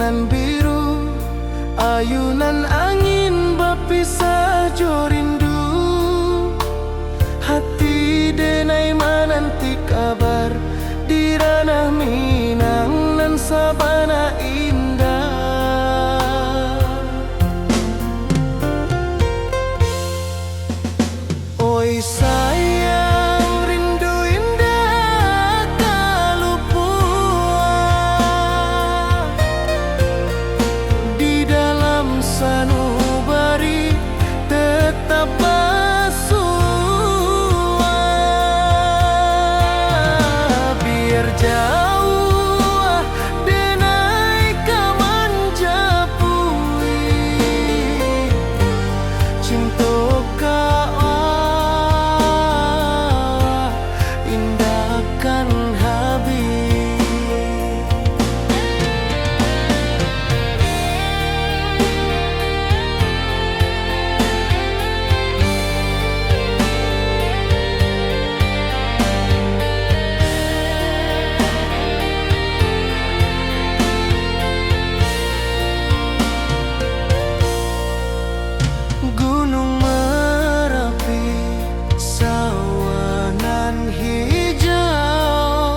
bulan biru, ayunan angin berpisah jo rindu. Hati denai menanti kabar di ranah Minang nan sabana indah. Oi sayang, rindu indah kalupua di dalam sanubari tetap bersua. Biar jauh denai kaman japui cinta indahkan habis. Gunung Merapi, sawanan hijau,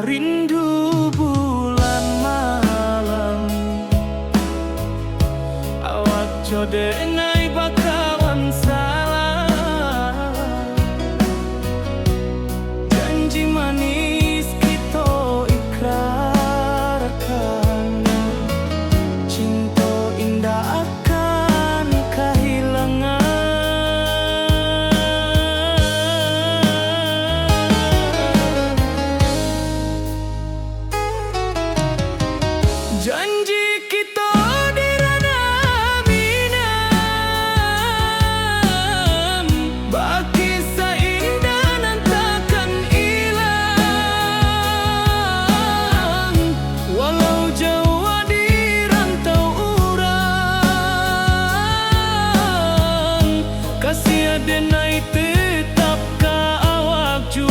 rindu bulan malam. Awak jode ngai bakawan salah. Janji manis kita ikrarkan. Cinta indah akan kehilangan. Janji kita di ranah minam, bagi seindah nan takkan hilang. Walau jauh di rantau urang, kasih adenai tetap ka awak jua.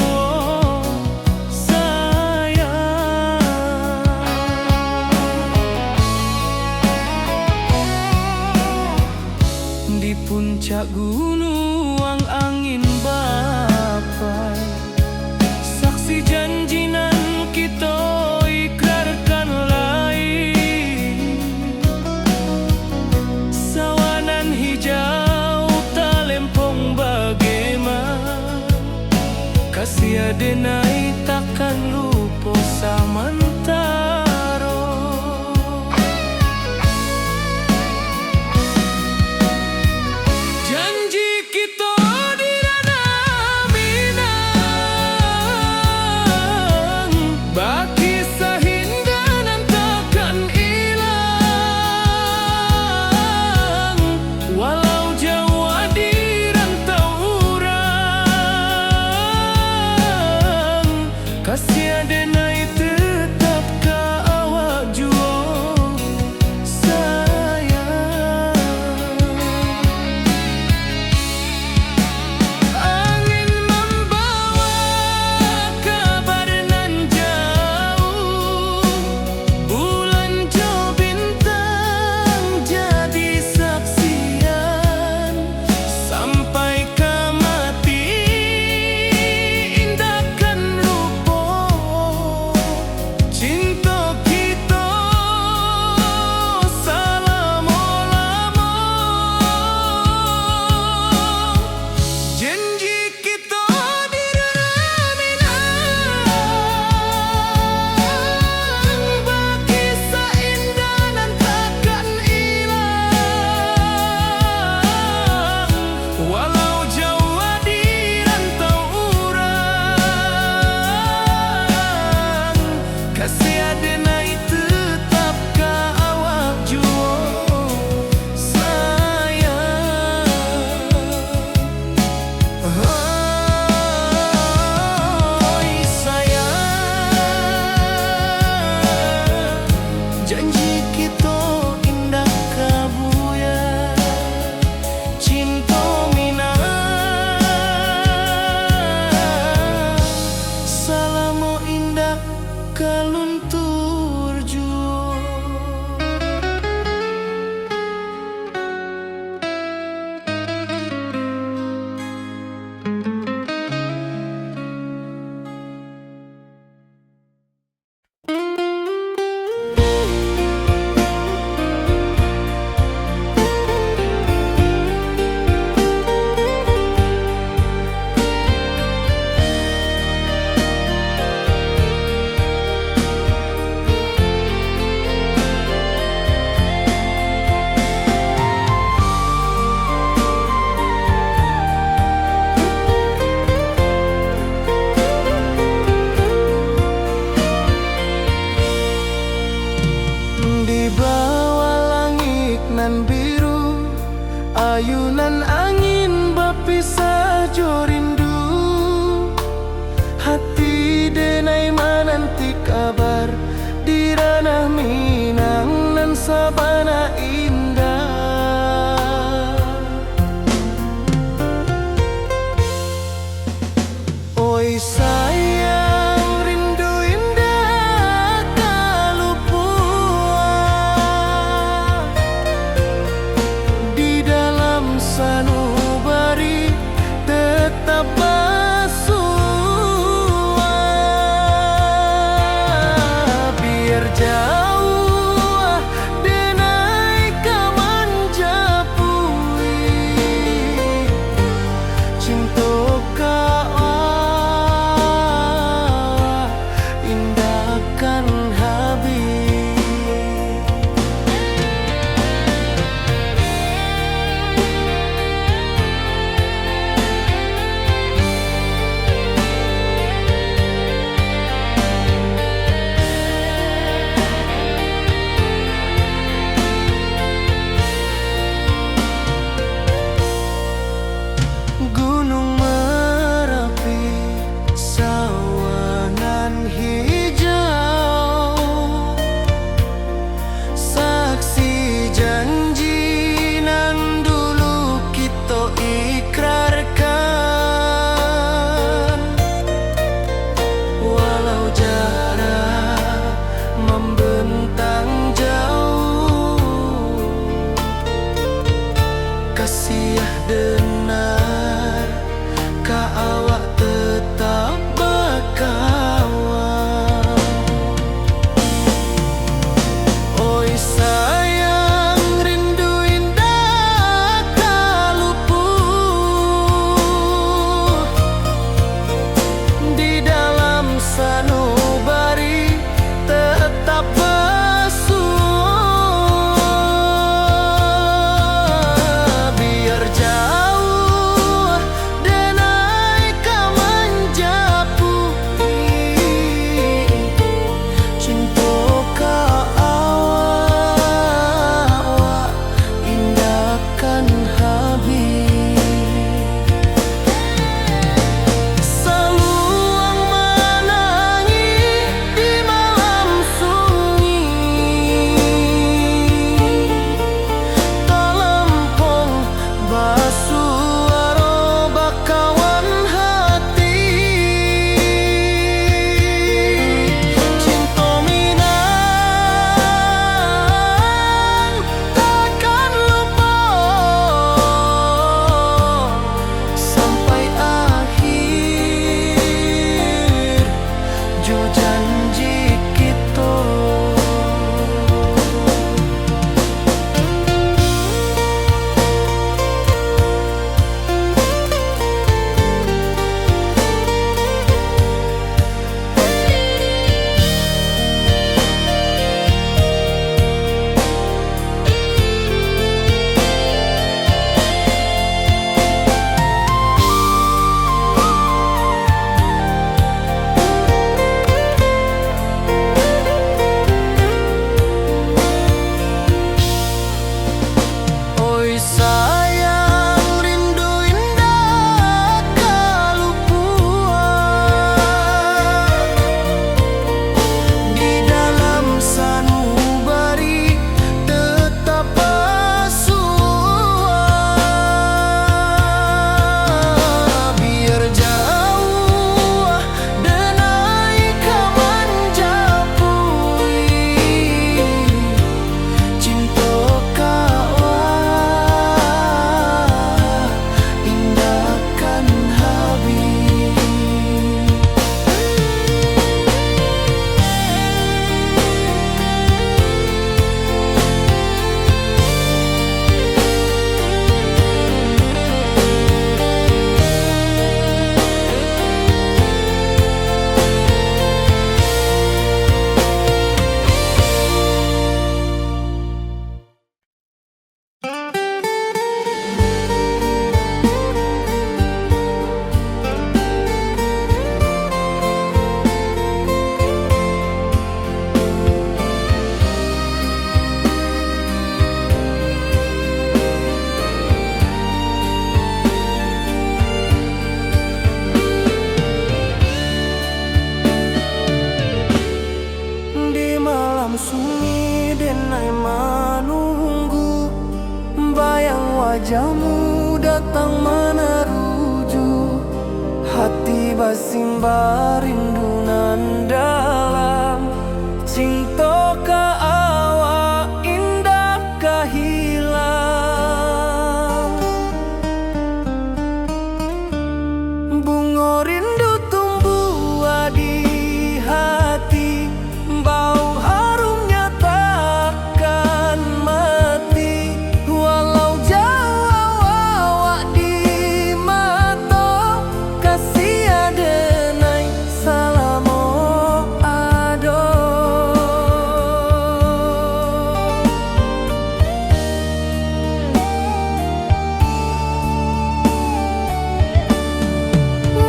Di puncak gunung angin bapai, saksi janji nan kita ikrarkan lain. Sawanan hijau talempong bagaimana, kasih adenai takkan lupa samantara. Janji kita di ranah minang, bagi seindah nan takkan hilang. Walau jauh di rantau urang, kasih adenai tetap ka awak jua. Kasih adenai tetap ka awak jua, sayang. Oi sayang, janji kita indah kabuya. Cinta minang wajahmu datang meneruju, hati basimba rindu nan dalam. Cinta ka awak indah ka hilang. Bunga rindu tumbuh di hati, bau harumnya takkan mati. Walau jauh awak di mata, kasih adenai salamo ado.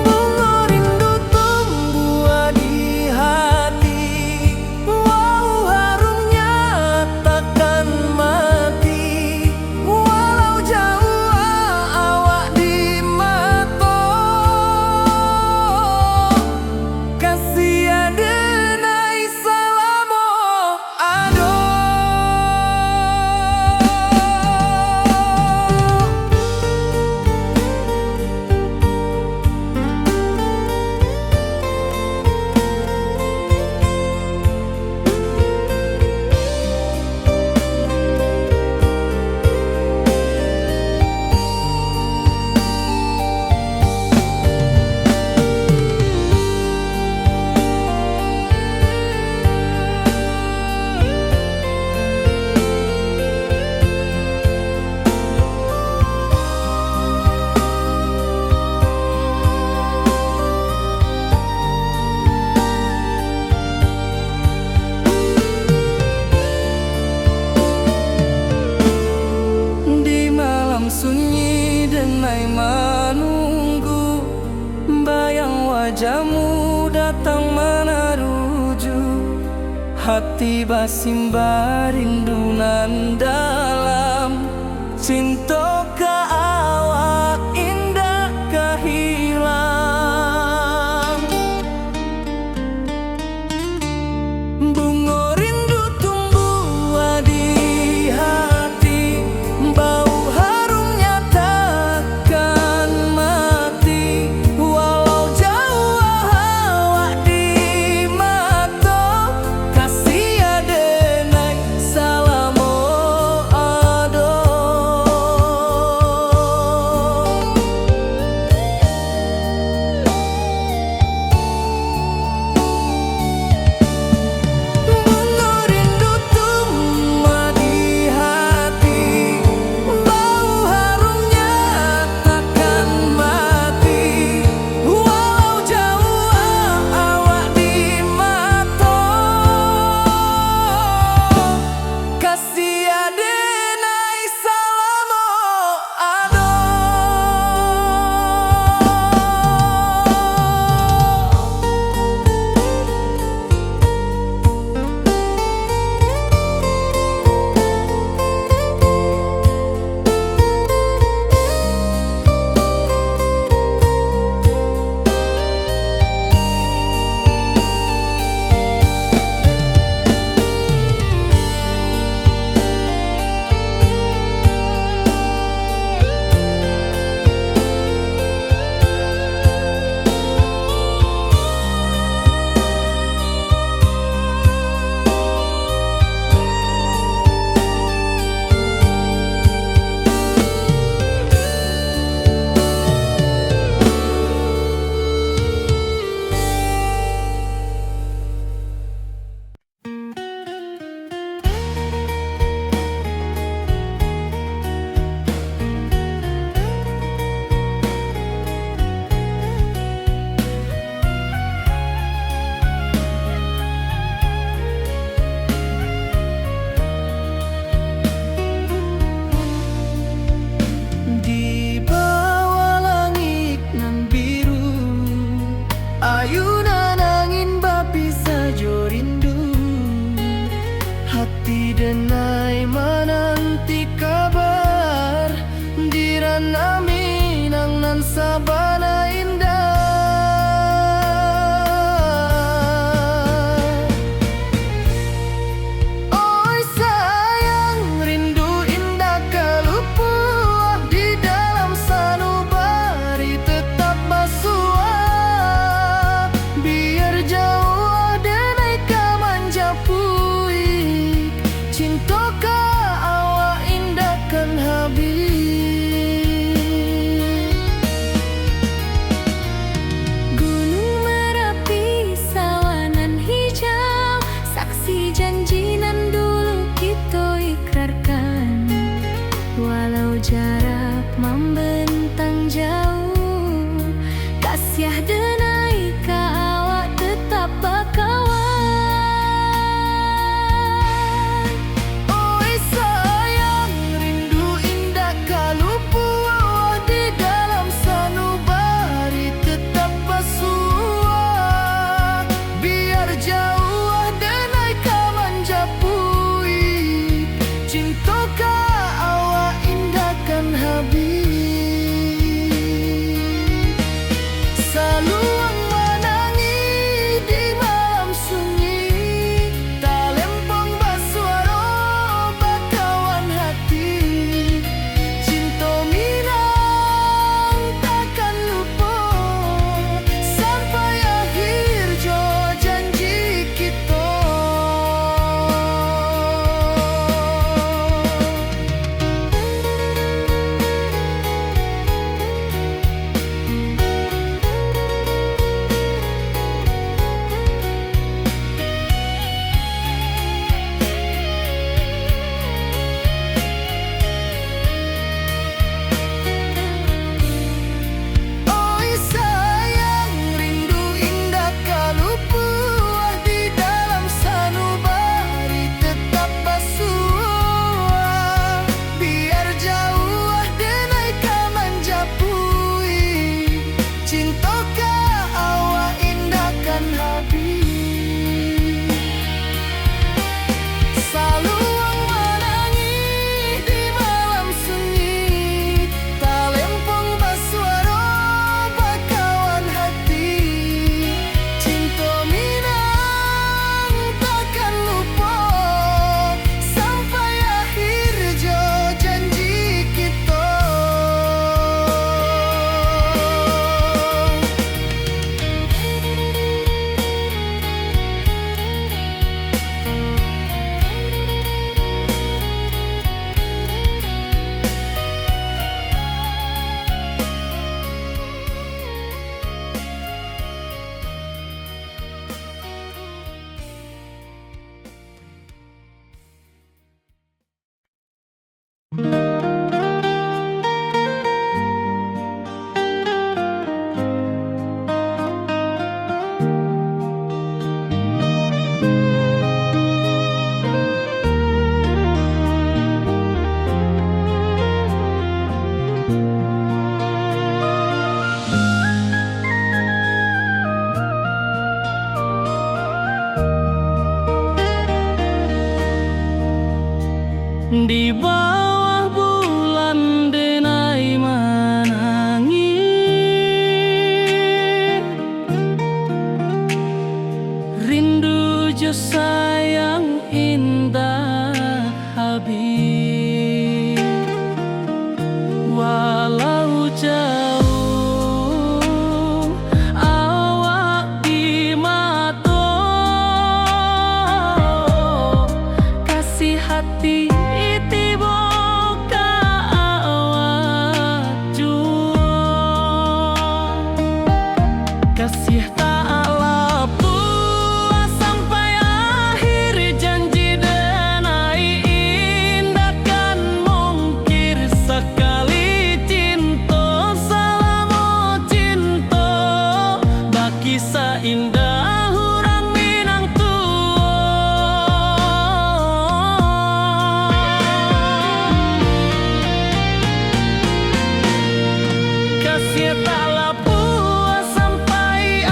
Bunga rindu tumbuh di hati, wow harumnya takkan mati. Walau jauh awak di mata, kasih adenai salamo ado. Di malam sunyi denai menunggu, bayang wajahmu datang meneruju, hati basimba rindu nan dalam. Cinta ka awak indah ka hilang. Bunga rindu tumbuh di hati, bau harumnya takkan mati. Walau jauh awak di mata, kasih adenai salamo ado. Bunga rindu tumbuh di hati, bau harumnya takkan mati. Walau jauh awak di mata, kasih adenai salamo ado. Di bawah langit nan biru, ayunan angin bapisa jo rindu, hati denai menanti kabar. Di ranah Minang nan sabana indah, oi sayang rindu indah kalupuah di kasih denai ka awak tetap bakawan. Oi sayang, rindu indah kalau puah di dalam sanubari tetap basuah. Biar jauh denai ka manjapui, cinta ka awak indahkan habis. Saluang menangi di malam sunyi, talempong basuaro bakawan hati. Cinta minang takkan lupa sampai akhir jo janji kita. Oi sayang, rindu indah kalau puah di dalam sanubari tetap basuah. Biar jauh denai ka manjapui, cinta ka awak indahkan habis. Saluang menangi di malam sunyi, talempong basuaro bakawan hati. Cinta minang takkan lupa sampai akhir jo janji kita. Di bawah bulan denai menangi, rindu jo sayang indah habis. Walau jauh awak di mata, kasih hati tiba ka awak jua. Kasih tak puas sampai akhir janji denai indahkan mungkir sekali cinta selama cinta baki seindah hurang minang kasih tak puas sampai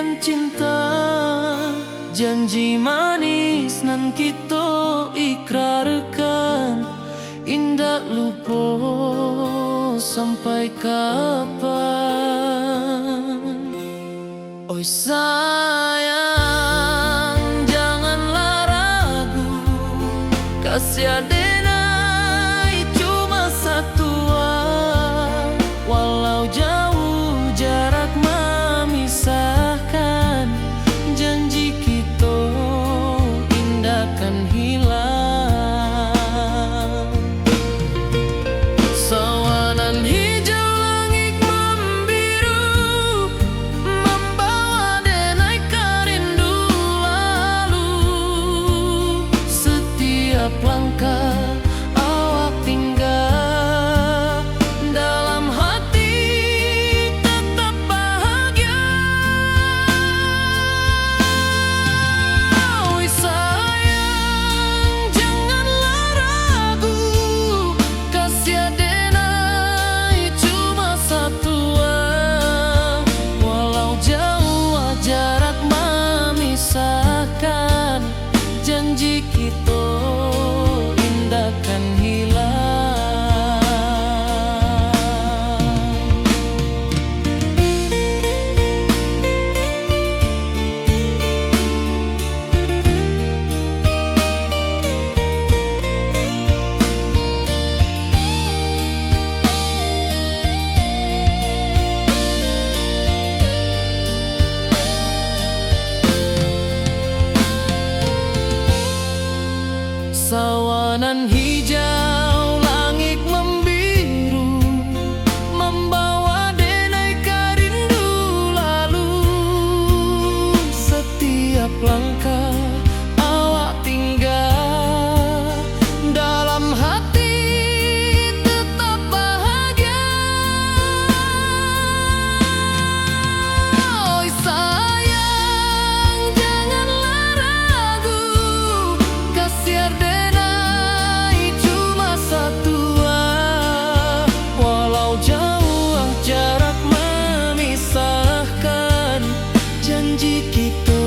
dan cinta, janji manis nan kita ikrarkan, indah lupa sampai kapan. Oi sayang, janganlah ragu, kasih adenai cuma satu. Walau jauh jarak memisahkan, janji kita indah kan hilang. Sawanan hijau langit membiru, membawa denai rindu lalu. Setiap langkah awak tinggal, dalam hati tetap bahagia. Oi sayang, janganlah ragu, kasih adenai cuma satu. Walau jauh jarak memisahkan, janji kita indah kan hilang. Sawanan hijau langit membiru, membawa denai rindu lalu. Setiap langkah awak tinggal, dalam hati tetap bahagia. Oi sayang, janganlah ragu, kasih adenai cuma satu. Walau jauh jarak memisahkan, janji kita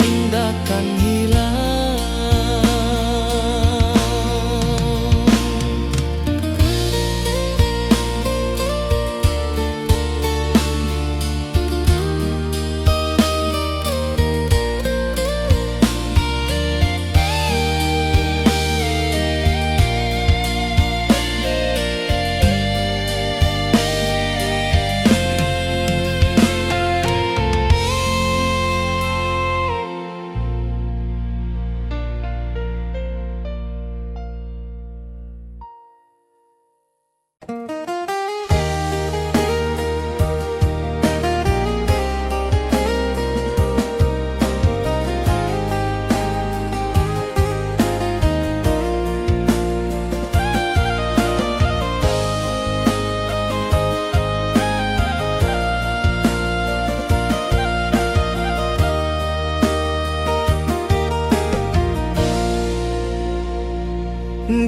indah kan hilang.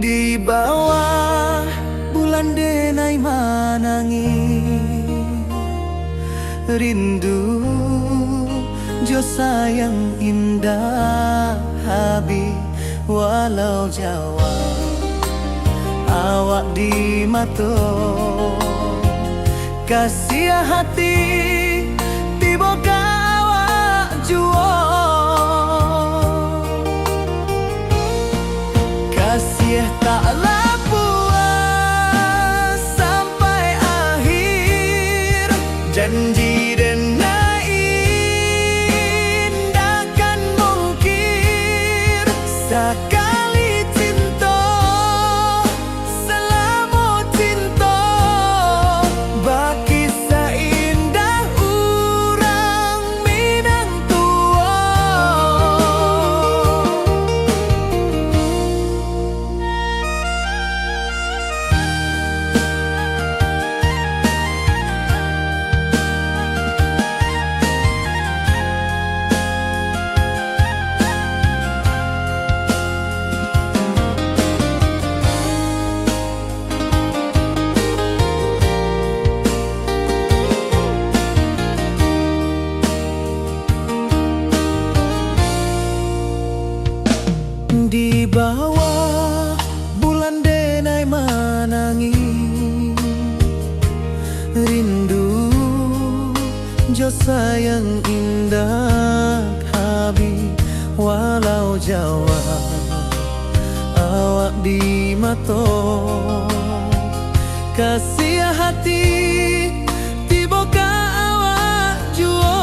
Di bawah bulan denai manangi, rindu jo sayang indah habi. Walau jauh awak di mata, kasih hati tiba ka awak jua. Kasih taklah puas sampai akhir, janji denai indah kan mungkir. Sekali cinta selama cinta, baki seindah sayang indah habi walau Jawa awak di mato kasih hati tiba ka awak juo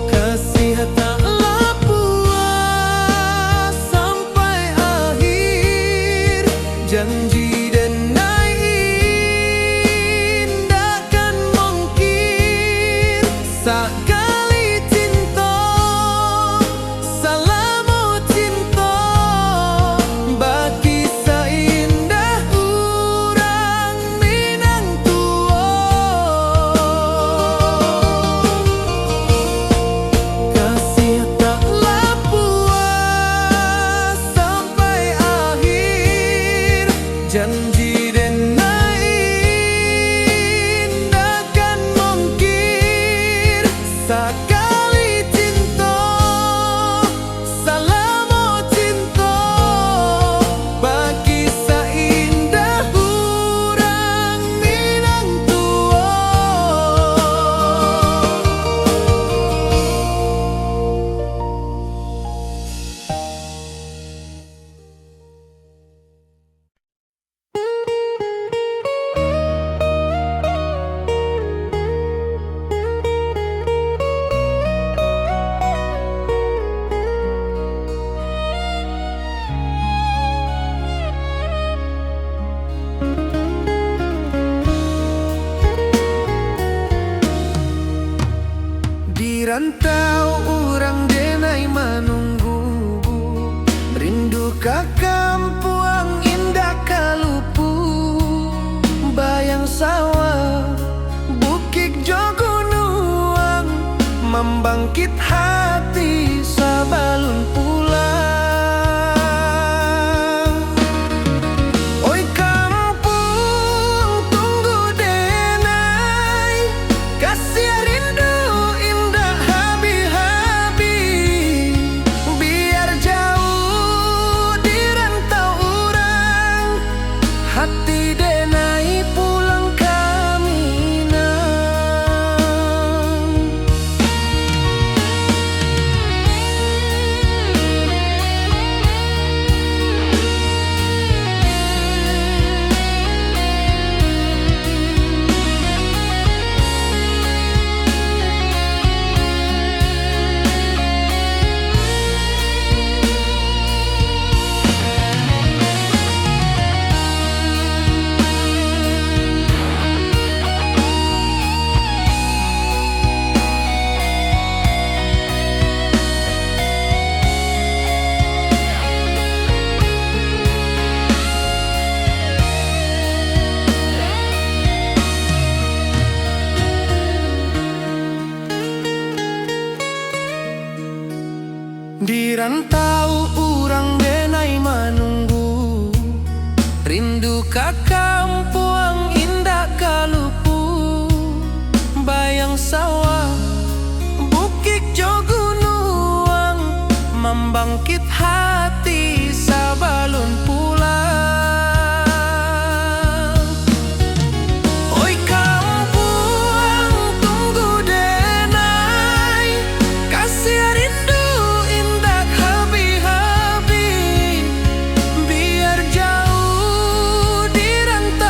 kasih tak puas sampai akhir janji sakali cinta salamu cinta baki seindah urang Minang tua kasih taklah puas sampai akhir janji sakali cinta salamu cinta bagi seindah urang Minang tua di rantau urang denai menunggu rindu ka kampuang indah kalupu bayang sawah bukit jogunuang membangkit hati sabalun pulang oi kampung tunggu denai kasih rindu hati denai pulang ke Minang di rantau urang denai menunggu rindu ka kampuang indah kalupu bayang sawah bukit jogunuang membangkit hati sabalun pulang oi kampuang tunggu denai kasih rindu biar jauh di rantau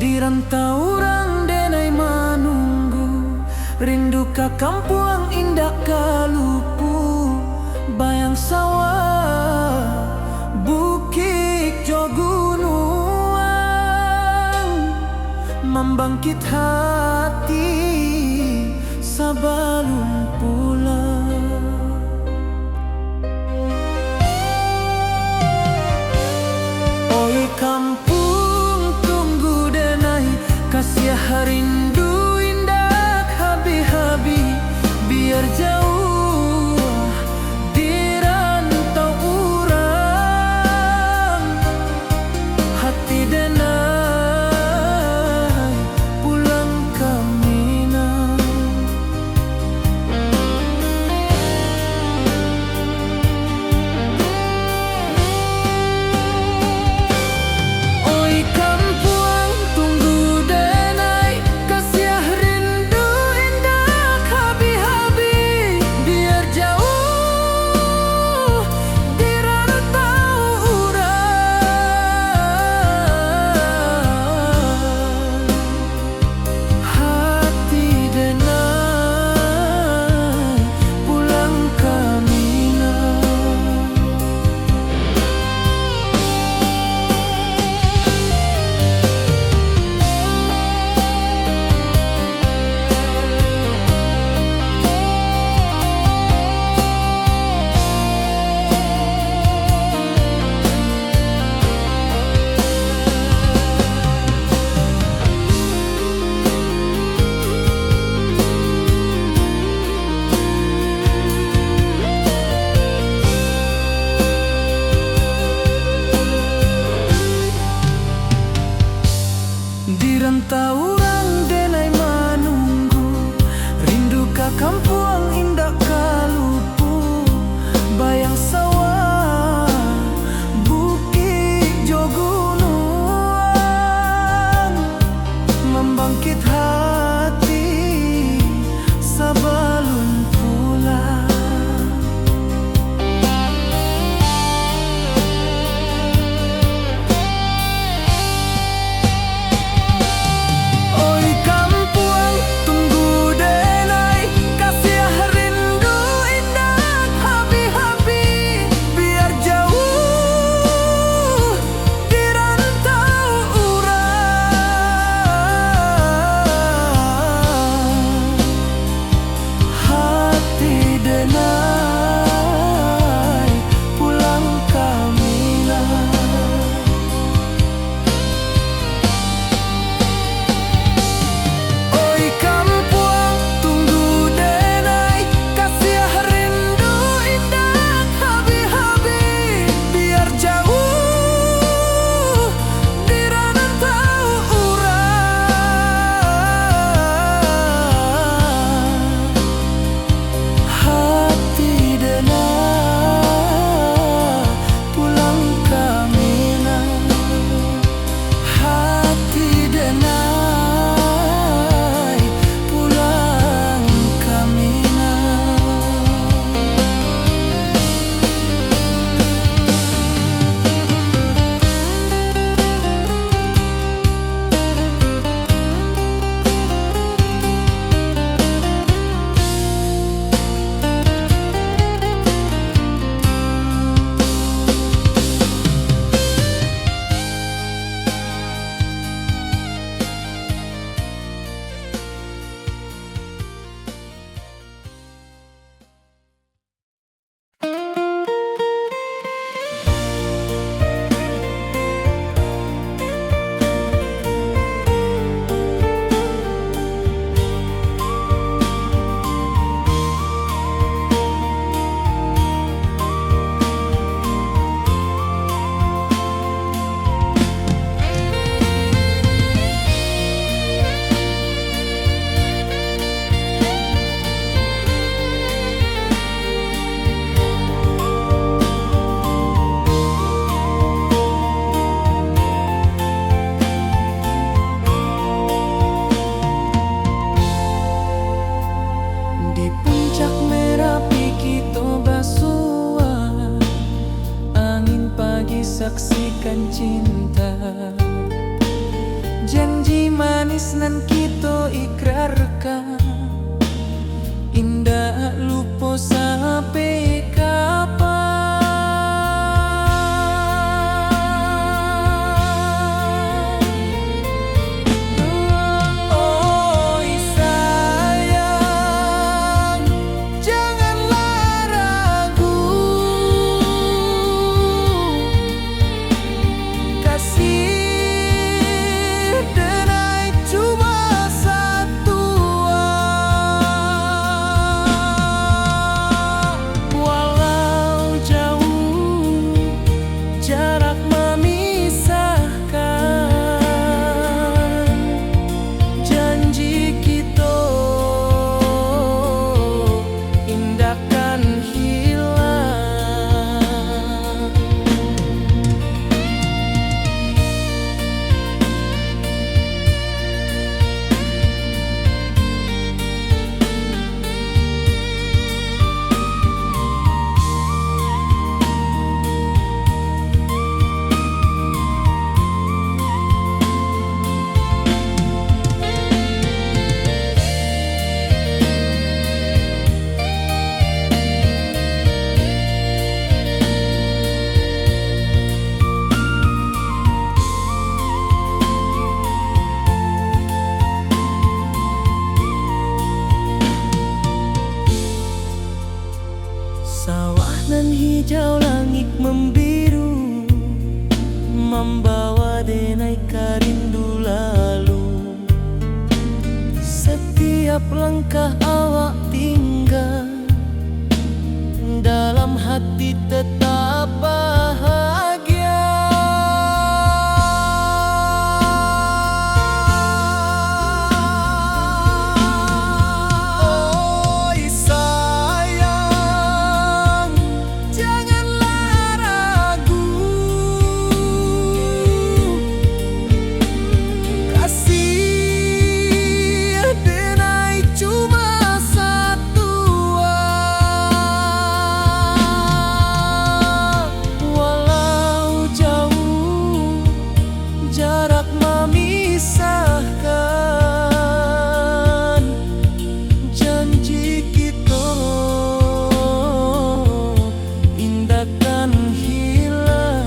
Di rantau orang denai manunggu, rindu ka kampung indah kalupu, bayang sawah, bukit jo gunung, membangkit hati sebelum pulang. Oi kampung tunggu denai, kasih rindu indah habi-habi, biar jauh di rantau urang, hati denai pulang ke Minang. Oi kampung tunggu denai, kasih rindu indah habi-habi, biar jauh di rantau urang, hati denai pulang ke Minang. Di rantau orang denai manunggu, rindu ka kampung indah kalupu, bayang sawah, bukit jo gunung, membangkit hati sebelum pulang. Oi kampung tunggu denai, kasih janji manis nan kita ikrarkan, indah lupa sampai kapan. Oi sayang, janganlah ragu, kasih denai cuma satu. Walau jauh jarak memisahkan, janji kita indahkan hilang. Sawah nan hijau, langit membiru, membawa denai rindu lalu. Setiap langkah awak tinggal, dalam hati tetap bahagia. Oi sayang, janganlah ragu, kasih denai cuma satu. Walau jauh jarak memisahkan, janji kita indahkan hilang.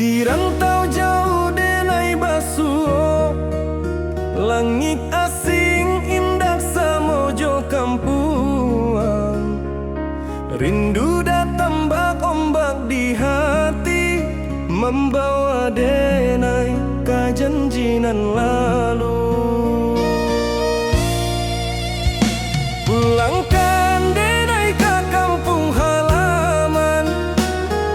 Di rantau jauh denai basuh, langit asing indah samojo kampuang. Rindu datang bak ombak di hati, membawa denai kajanjinan lalu. Pulangkan denai ke kampung halaman,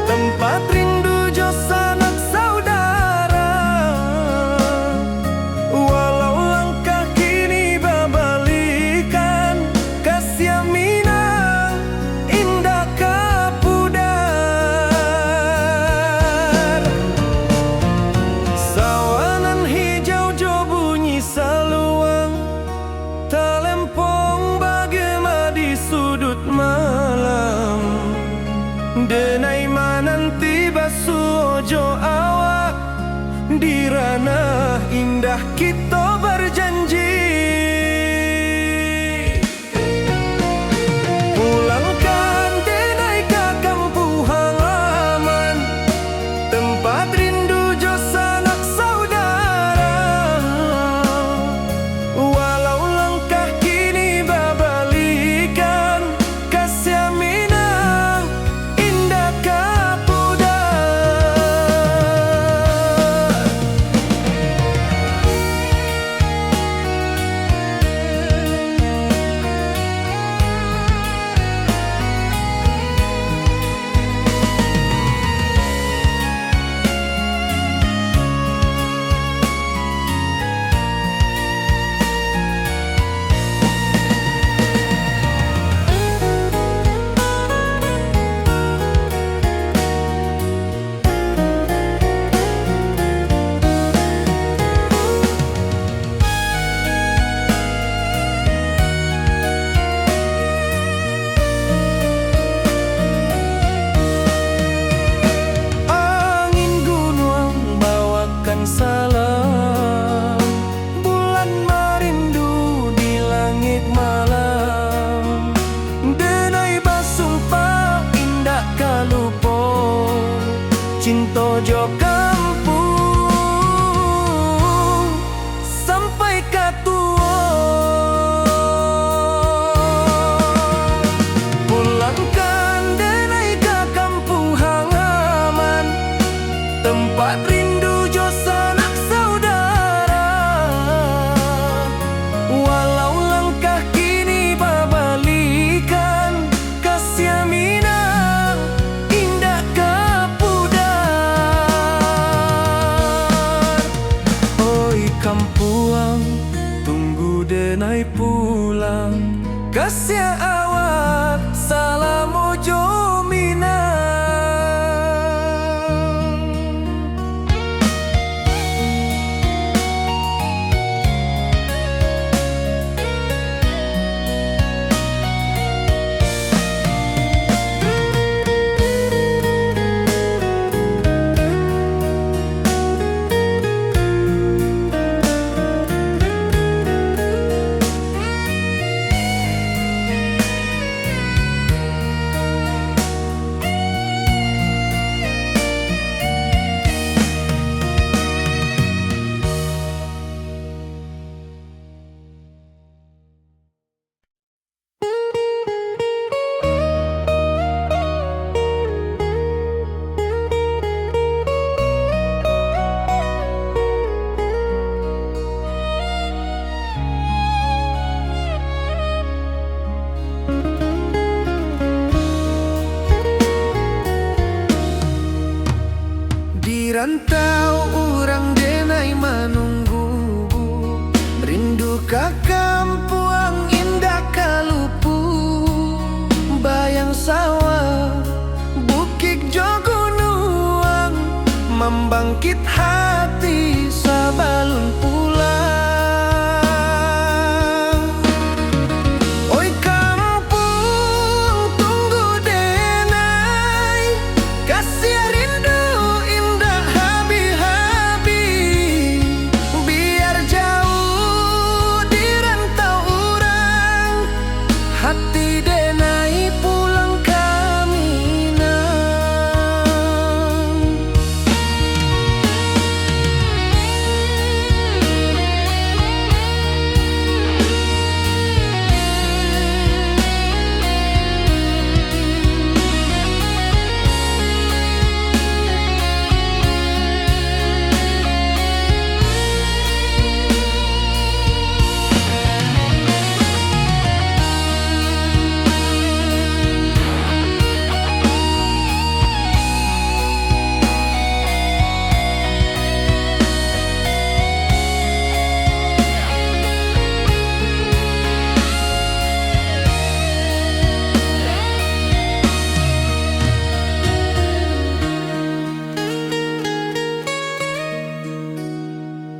tempat rindu jo sanak saudara. Walau langkah kini babalikan, kasih minang indah kapudar. Sawanan hijau jo bunyi denai mananti basuojo awak di ranah indah kita berjanji. Pulangkan denai ke kampung halaman, tempat rindu jo sanak saudara. Walau langkah kini babalikan, kasih minang indah kapudar. Salam bulan merindu di langit malam, denai basumpah indah kalupo cinta jo kampung sampai katua. Pulangkan denai ke kampung halaman, tempat rindu jo sanak saudara. Walau langkah kini babalikan, kasih minang indah kapudar. Oi kampuang, tunggu denai pulang, kasih awak salam ojo minang. Rantau orang denai menunggu, rindu ke kampung indah kalupu. Bayang sawah, bukit jo gunung, membangkit hati sabalun pulang. Oi kampung tunggu denai, kasih rindu hati denai pulang kaminang.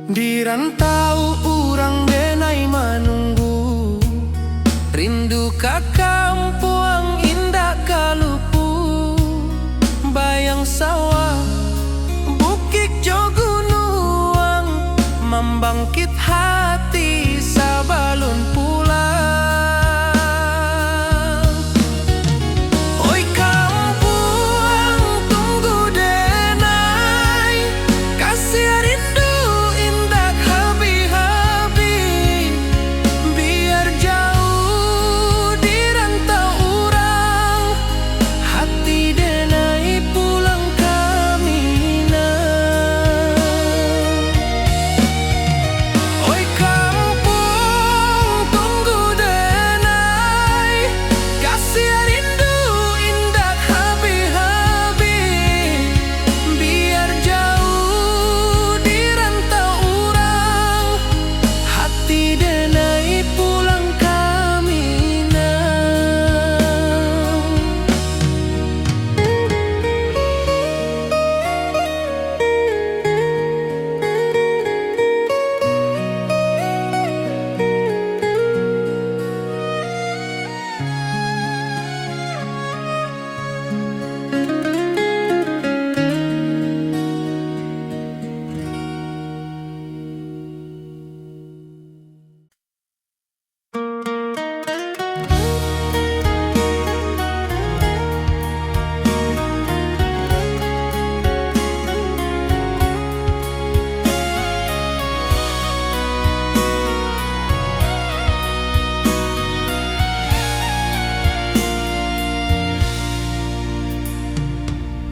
Di rantau urang denai menunggu, rindu ka kampung indah kalupu. sawah, bukit jo gunung, membangkit hati sabalun pulang. Oi kampung tunggu denai, kasih rindu indah habi-habi, biar jauh di rantau urang, hati denai pulang kami nah. Oi kampung tunggu denai, kasih rindu indah habi-habi, biar jauh di rantau urang, hati denai pulang kami nah.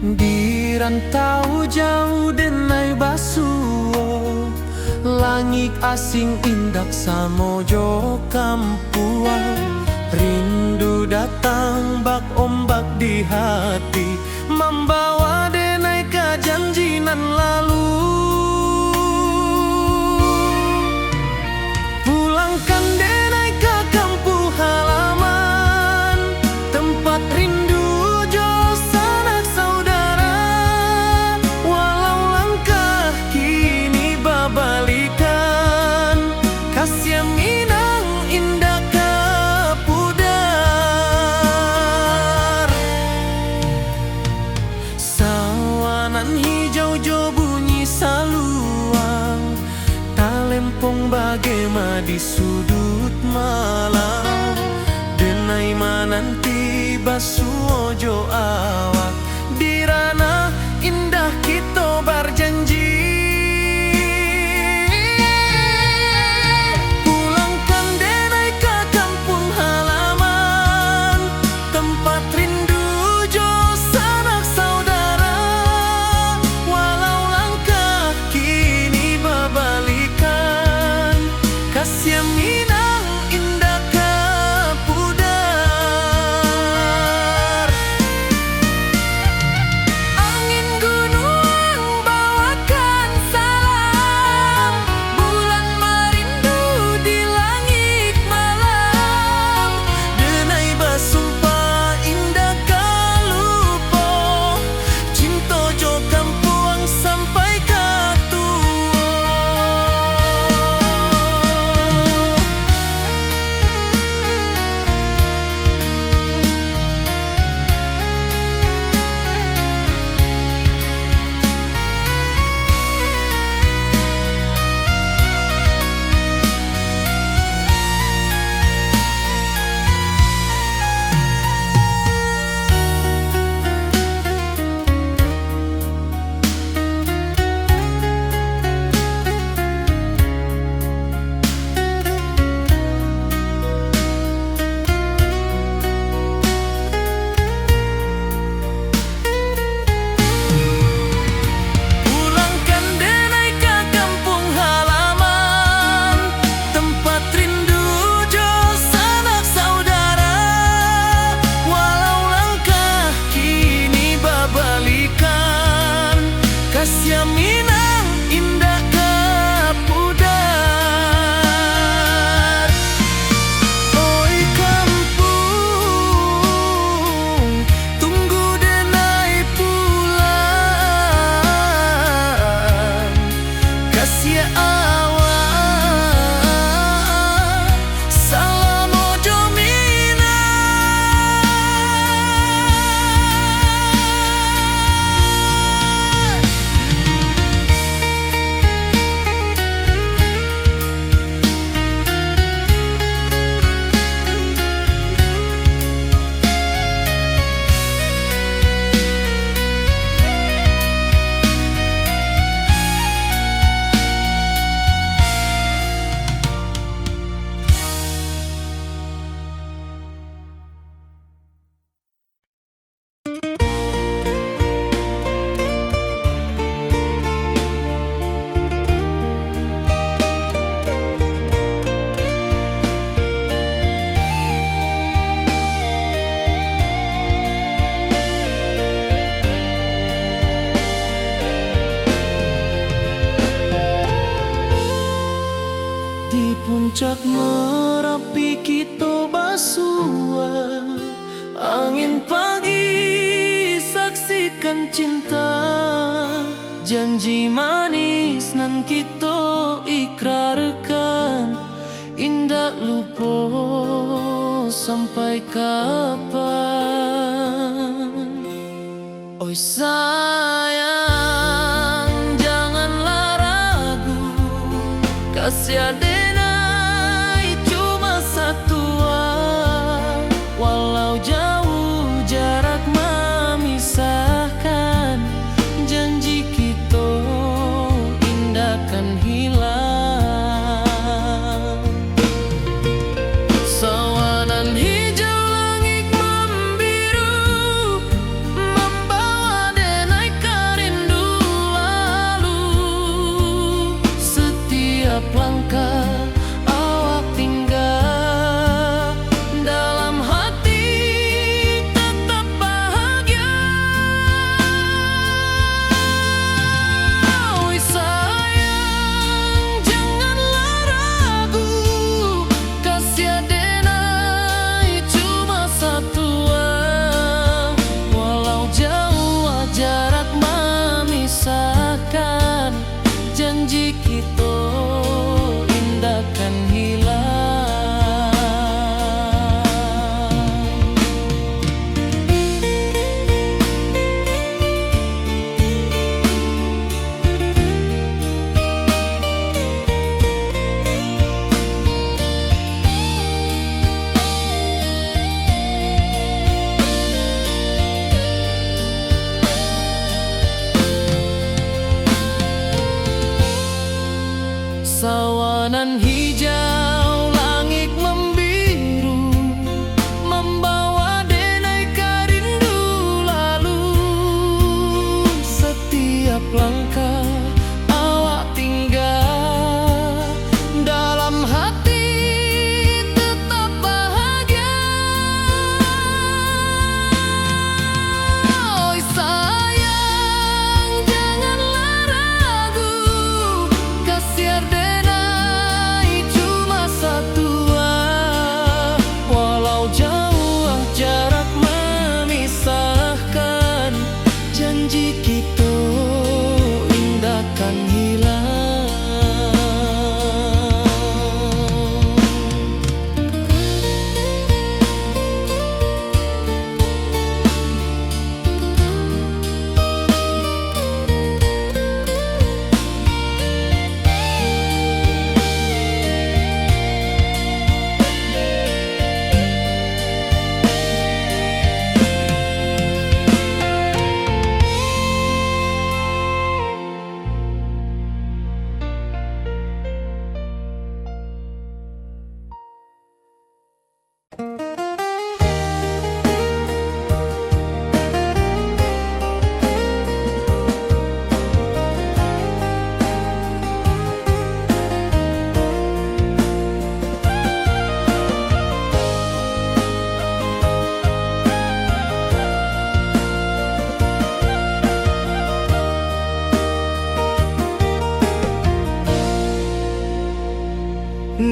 Di rantau jauh denai basuo, langit asing indak samojo kampuang. Rindu datang bak ombak di hati, membawa denai ke janjinan lalu. Pulangkan denai ke kampung halaman, tempat rindu jo sanak saudara. Walau langkah kini babalikan, kasih minang indah ke pudar. Sawanan hijau jo bunyi saluang, talempong bagema di sudut malam. Denai mananti basuo jo awak, di ranah indah kita berjanji. Pulangkan denai ke kampung halaman, tempat rindu jo sanak saudara. Walau langkah kini babalikan, kasih minang indah ke pudar. Puncak Merapi kita basua, angin pagi saksikan cinta, janji manis nan kita ikrarkan, indah lupa sampai kapan. Oi sayang, janganlah ragu, kasih adenai cuma satu, walau jauh jarak memisahkan, janji kita indah kan hilang. Sawanan hijau langit membiru, membawa denai kerindu lalu. Setiap langkah awak tinggal, dalam hati tetap bahagia. Oi sayang, janganlah ragu, kasih adenai cuma satu, walau jauh jarak memisahkan, janji kita indah kan hilang. Sawanan hijau langit membiru, membawa denai kerindu lalu. Setiap langkah awak tinggal, dalam hati tetap bahagia. Oi sayang, janganlah ragu, kasih adenai cuma satu, walau jauh jarak memisahkan, janji kita indah kan hilang.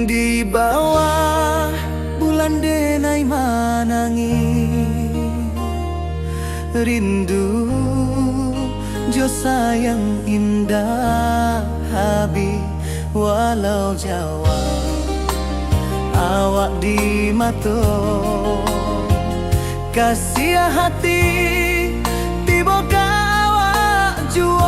Di bawah bulan denai manangi, rindu jo sayang indah habi, walau Jawa awak di mato, kasih hati tiba awak jual.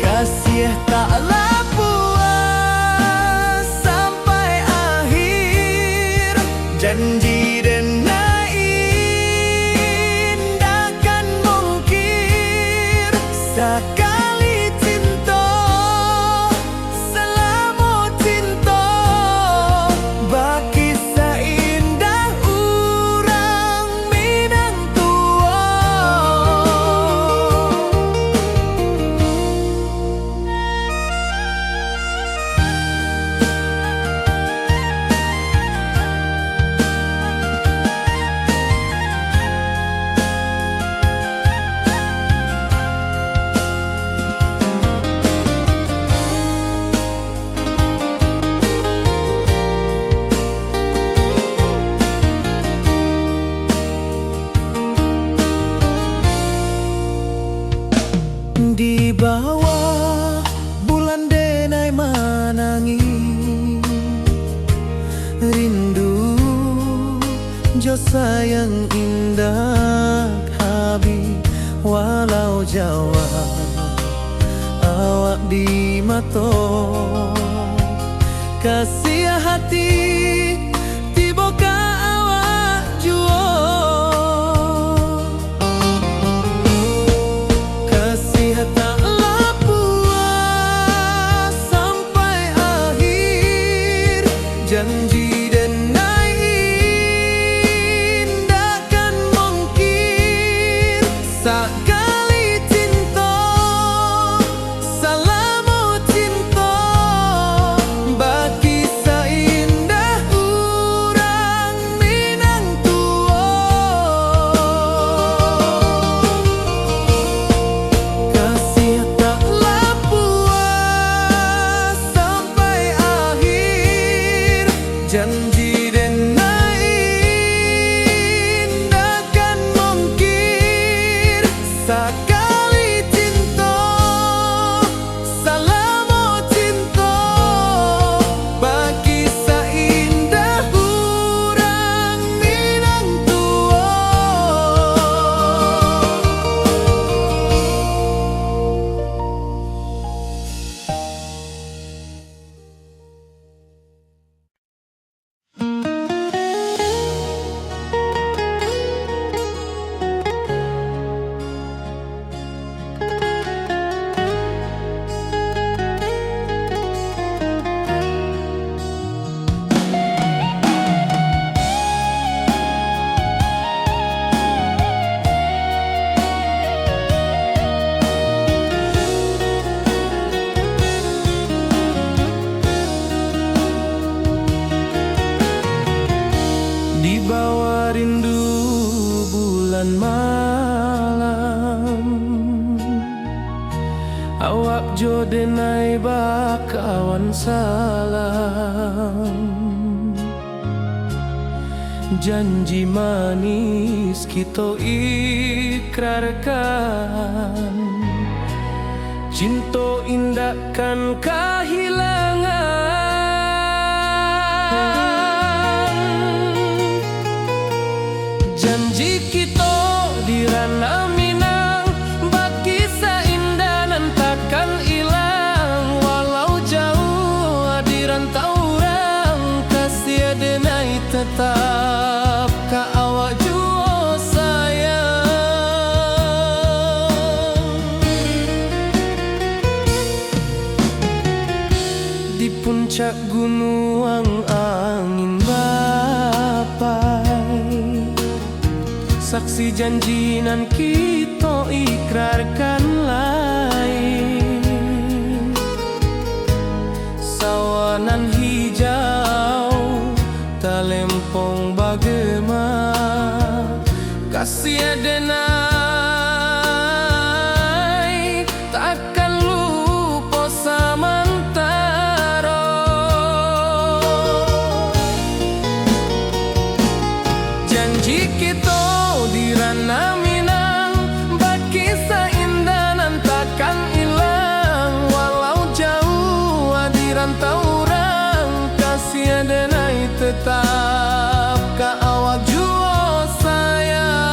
Kasih taklah puas sampai akhir, janji denai indah kan mungkir. Sekali cinta selama cinta, baki seindah urang Minang tua. rindu jo sayang indah habi walau Jawa awak di mato kasih hati tiba ka awak juo kasih tak puas sampai akhir janji denai indahkan mungkin sekali cinta salamu cinta bagi seindah urang Minang tua kasih taklah puas sampai akhir janji denai indahkan mungkin sekali cinta salamu cinta bagi seindah urang Minang tua. Di bawah rindu bulan malam awak jo denai bakawan salam janji manis kita ikrarkan cinta indahkan kehilangan janji kita di ranah Minang bagi seindah nan takkan hilang walau jauh di rantau orang kasih denai tetap ka awak jua sayang di puncak gunung angin bapai saksi janji nan kita ikrarkan lain sawanan hijau talempong bagema kasih denai takkan lupa samantara janji kita di ranah Minang bagi seindah nan takkan hilang walau jauh di rantau orang kasih denai tetap ka awak jua sayang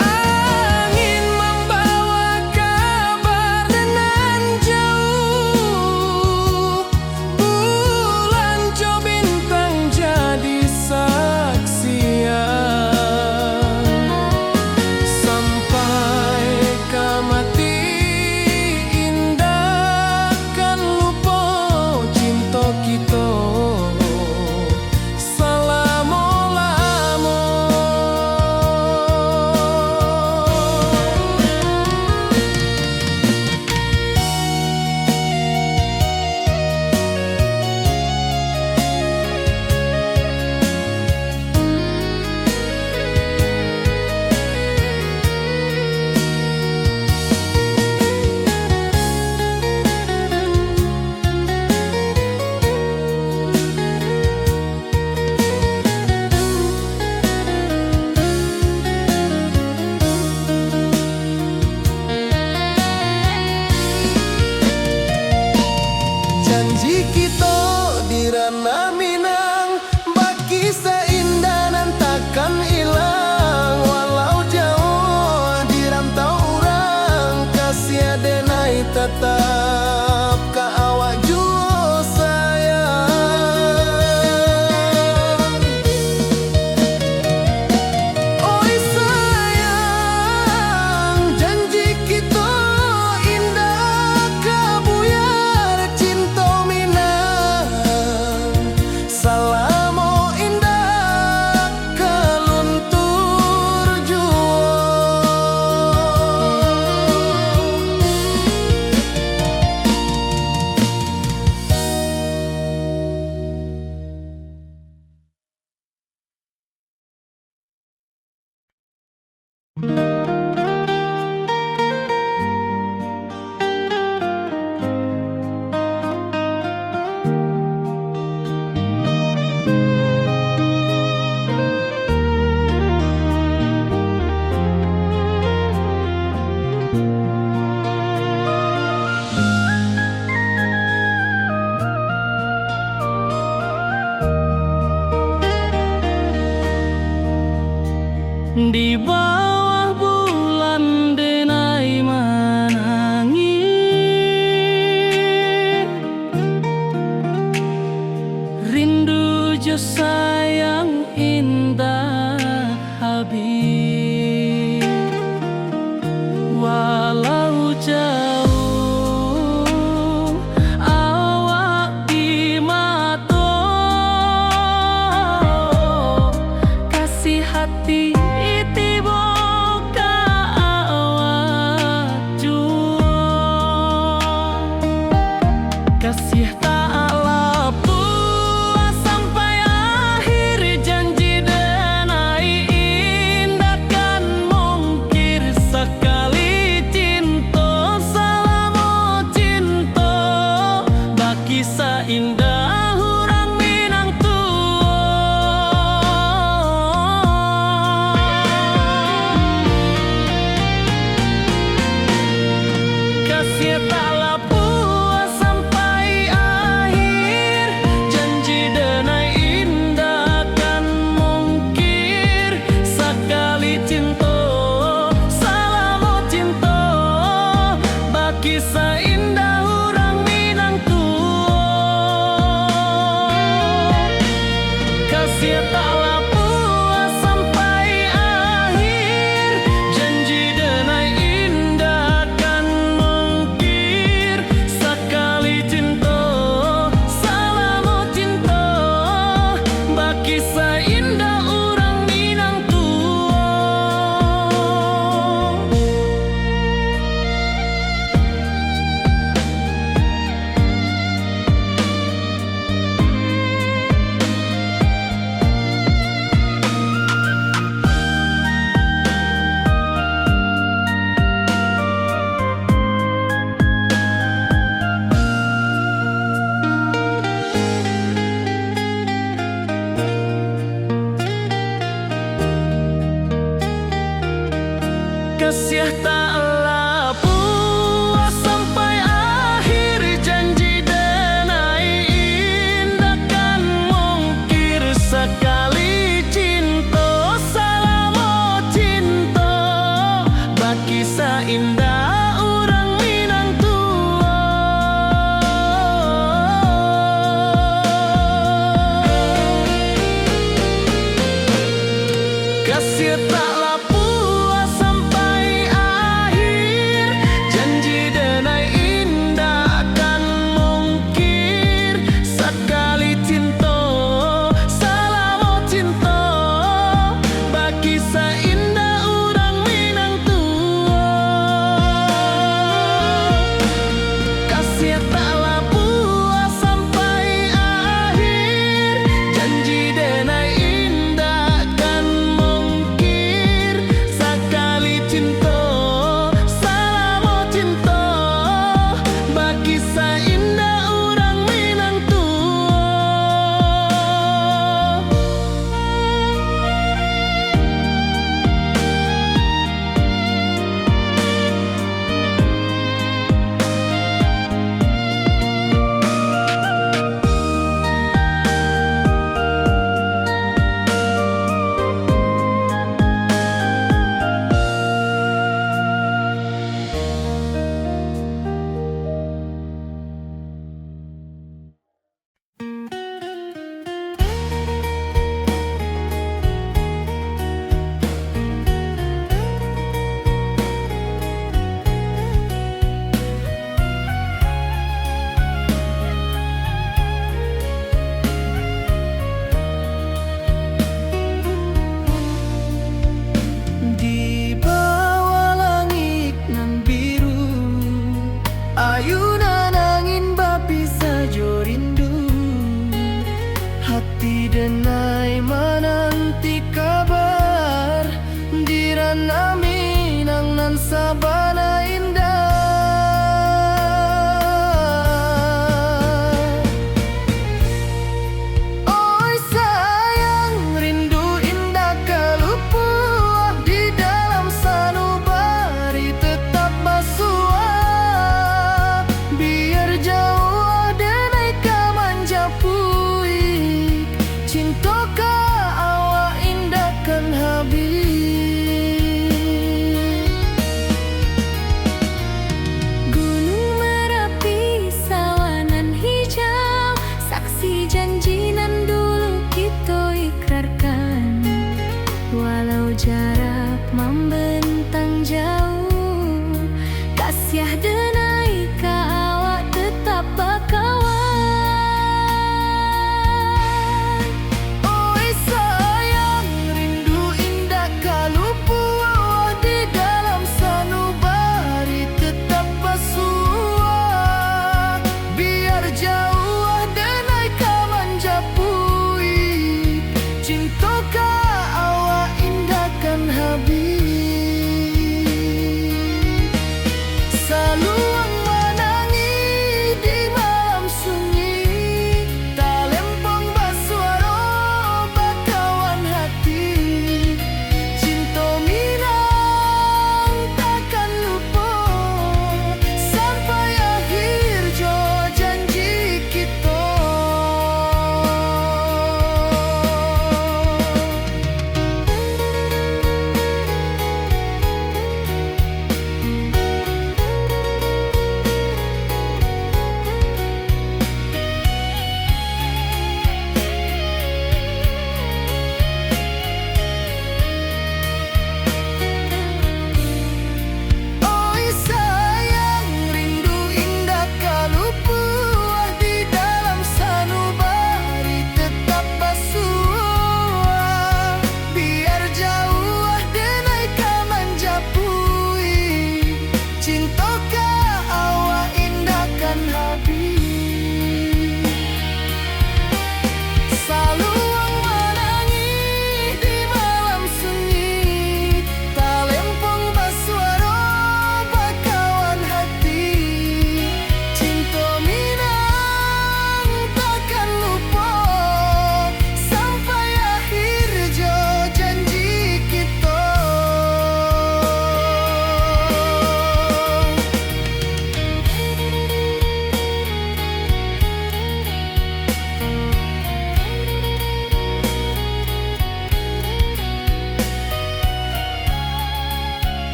angin membawa kabar nan jauh bulan jo bintang jadi saksian sampai ke mati indahkan Janji kita di ranah Minang, baki seindah nan takkan hilang. Walau jauh di rantau orang, kasih denai tetap ka awak jua sayang. Oi sayang, janji kita indah kabuyar cinta Minang. Salamo indah kaluntur jua. Di bawah bulan denai menangi, rindu jo sayang indah habis. Walau jauh awak di mata, kasih hati kasih tak puas sampai akhir janji denai indah kan mungkir sekali cinta salamo cinta baki seindah orang Minang kasih tak puas sampai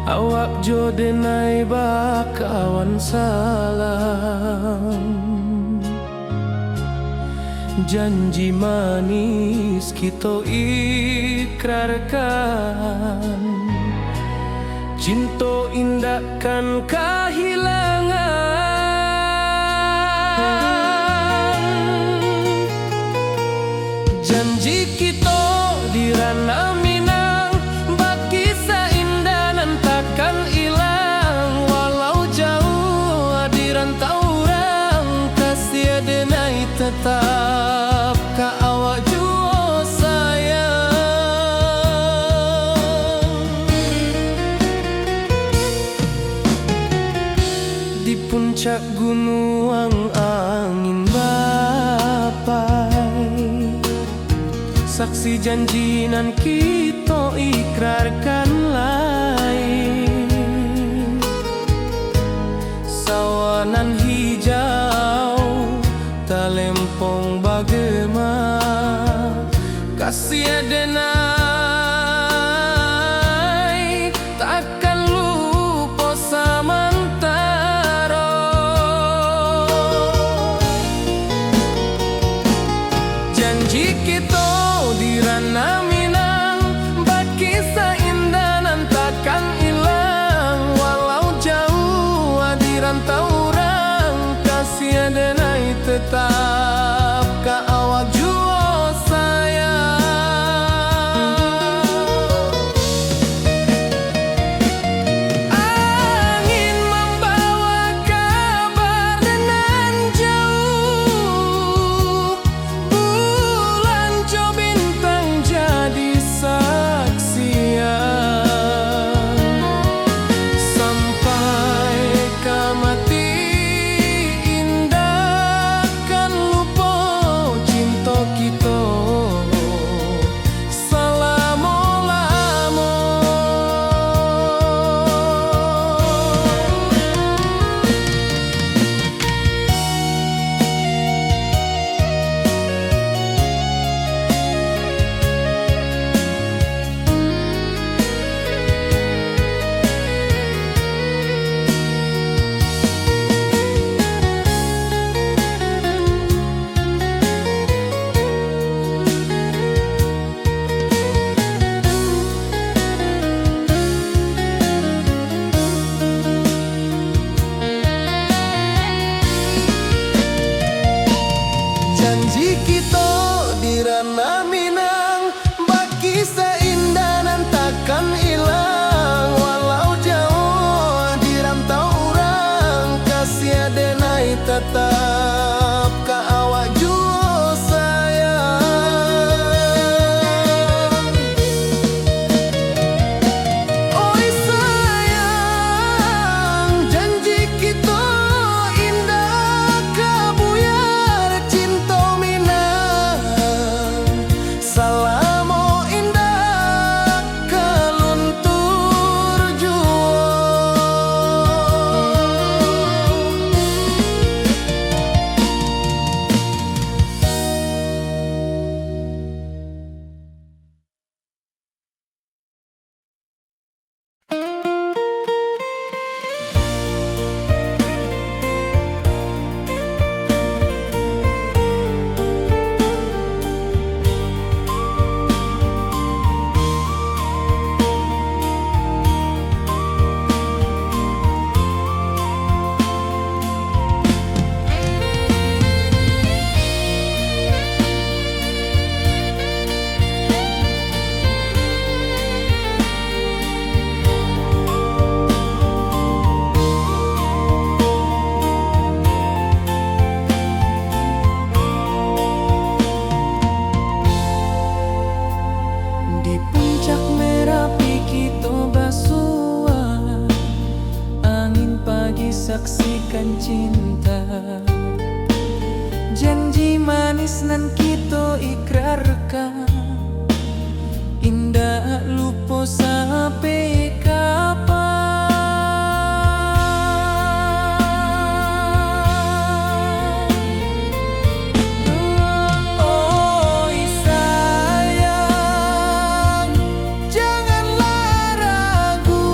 awak jo denai bakawan salam. Janji manis kita ikrarkan, cinta indahkan kehilangan. Janji kita di ranah Minang, bakisah indah nan takkan hilang. Walau jauh di rantau orang, kasih denai tetap ka awak jua sayang. Di puncak gunung angin bapai, saksi janji nan kita ikrarkan lain. Sawanan hijau talempong bagema, kasih denai takkan lupa samantara. Janji kita di ranah Minang, bakisah indah nan takkan hilang. Walau jauh di rantau orang, kasih denai tetap ka awak jua sayang. Angin membawa kabar nan jauh, bulan jo bintang jadi saksian. Sampai ke mati indah kan lupa cinta kita selama-lama. Janji kita di ranah Minang, bakisah indah nan takkan hilang. Walau jauh di rantau orang, kasih denai tetap ka awak jua sayang. Oi sayang, janji kita indah kabuyar cinta Minang. Salamo indah keluntur jua. Di puncak Merapi kita basua, angin pagi saksikan cinta. Janji manis nan kita ikrarkan, indah lupa sampai kapan. Oi sayang, janganlah ragu.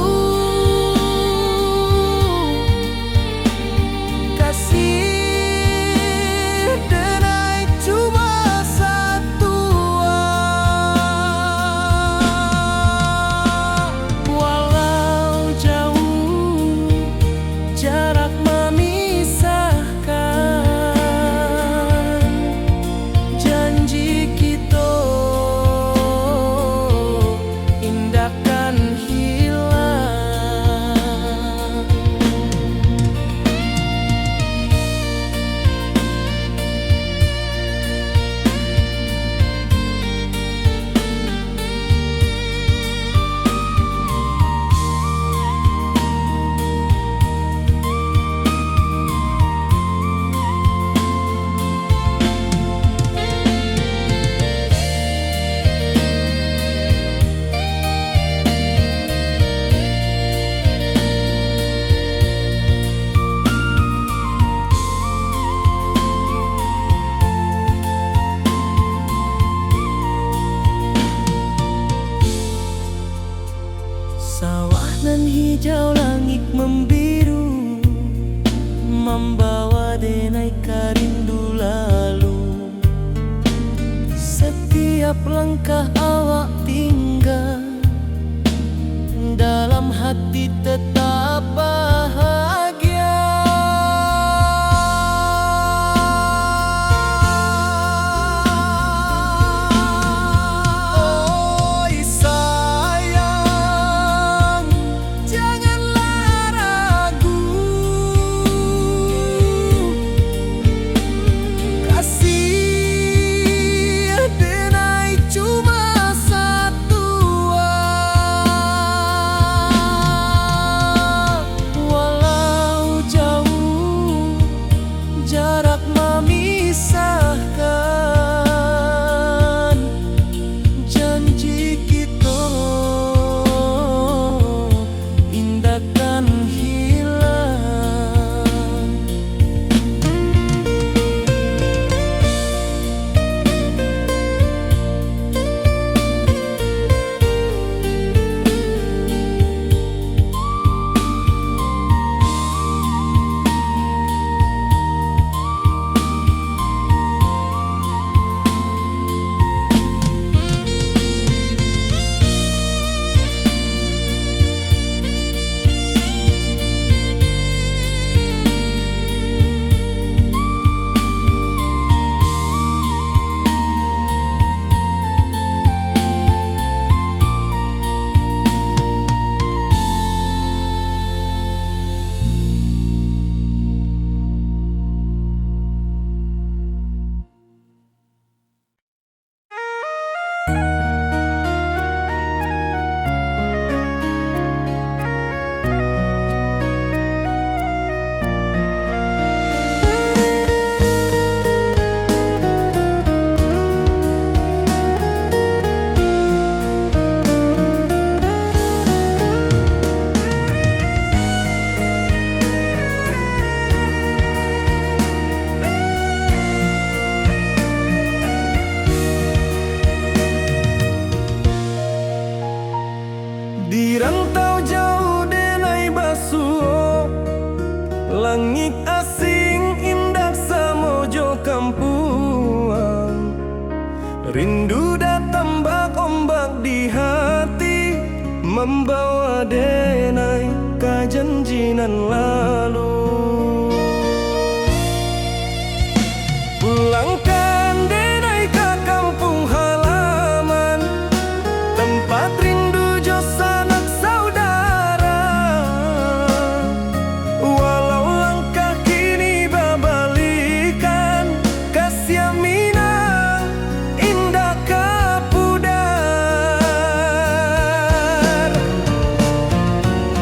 hijau langit membiru, membawa denai rindu lalu. Setiap langkah awak tinggal, dalam hati tetap bahagia. Oi sayang, janganlah ragu, kasih denai cuma satu. Walau jauh jarak memisahkan, janji kita indahkan hilang. Di rantau jauh denai basuh, langit asing indah samojo kampuang. Rindu datang ombak di hati, membawa denai kajanjinan lalu. Pulangkan denai ke kampung halaman, tempat rindu jo sanak saudara. Walau langkah kini babalikan, kasih minang indah kapudar.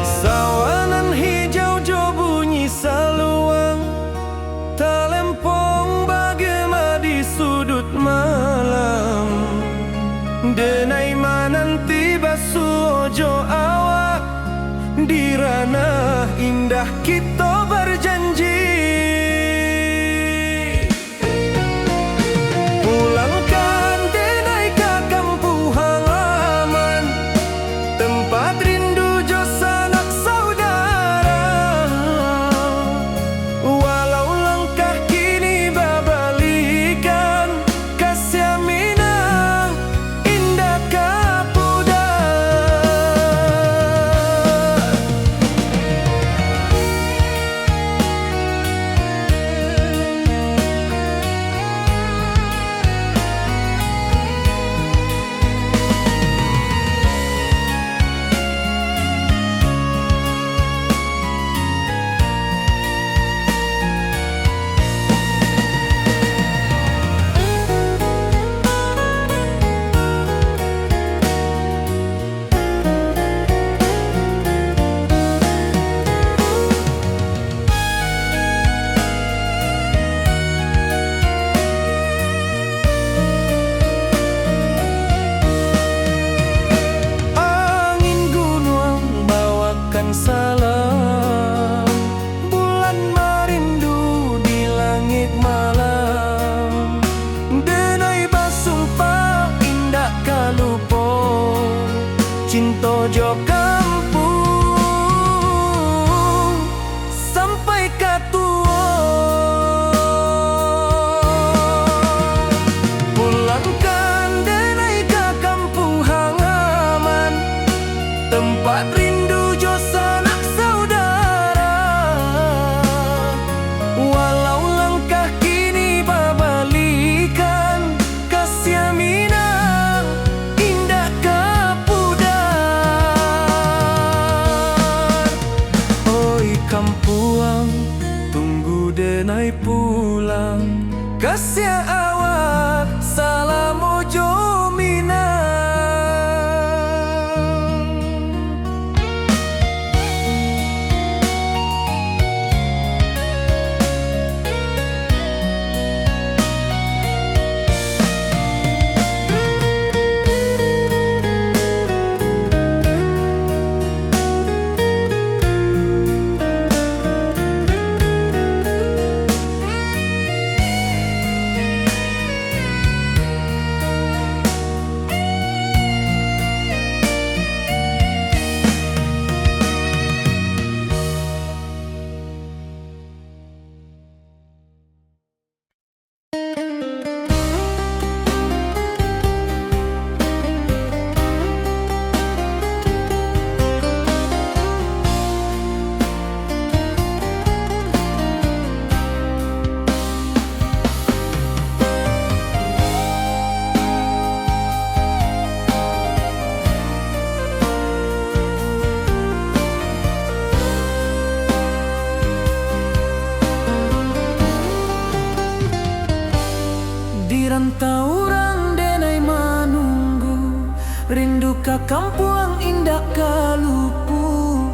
Sawanan hijau jo bunyi saluang, talempong bagema di sudut malam. Denai mananti basuh ojo awak, di ranah indah kita berjanji. Pulangkan denai ke kampung halaman, tempat rindu jo sanak saudara. Walau langkah kini babalikan, kasih minang indah kapudar. kampuang, tunggu denai pulang. Kasih awak salam ojo minang. Di rantau orang denai manunggu, rindu ka kampuang indah kalupu.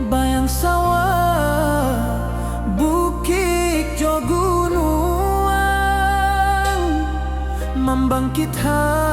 Bayang sawah, bukit jo gunung, membangkit hati